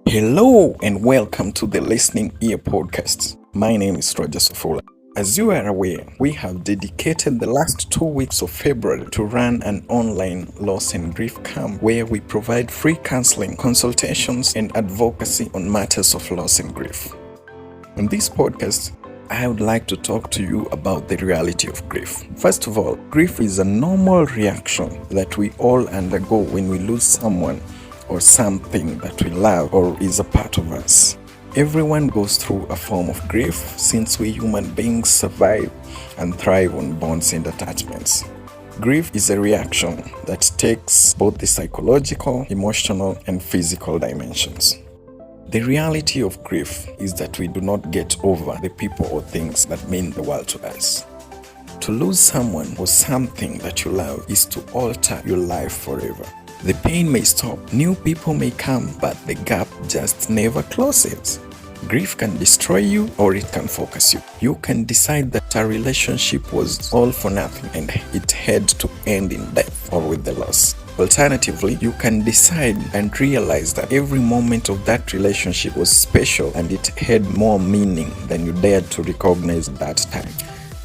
Hello and welcome to the Listening Ear podcast. My name is Roger Sofula. As you are aware, we have dedicated the last 2 weeks of February to run an online loss and grief camp where we provide free counseling, consultations, and advocacy on matters of loss and grief. In this podcast, I would like to talk to you about the reality of grief. First of all, grief is a normal reaction that we all undergo when we lose someone or something that we love or is a part of us. Everyone goes through a form of grief since we human beings survive and thrive on bonds and attachments. Grief is a reaction that takes both the psychological, emotional, and physical dimensions. The reality of grief is that we do not get over the people or things that mean the world to us. To lose someone or something that you love is to alter your life forever. The pain may stop, new people may come, but the gap just never closes. Grief can destroy you or it can focus you. You can decide that a relationship was all for nothing and it had to end in death or with the loss. Alternatively, you can decide and realize that every moment of that relationship was special and it had more meaning than you dared to recognize at that time.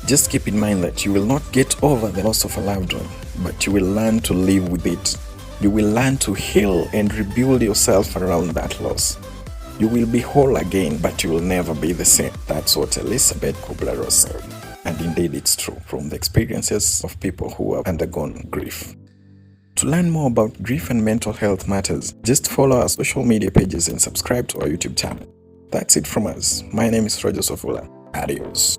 Just keep in mind that you will not get over the loss of a loved one, but you will learn to live with it. You will learn to heal and rebuild yourself around that loss. You will be whole again, but you will never be the same. That's what Elizabeth Kubler-Ross said. And indeed it's true from the experiences of people who have undergone grief. To learn more about grief and mental health matters, just follow our social media pages and subscribe to our YouTube channel. That's it from us. My name is Roger Sofula. Adios.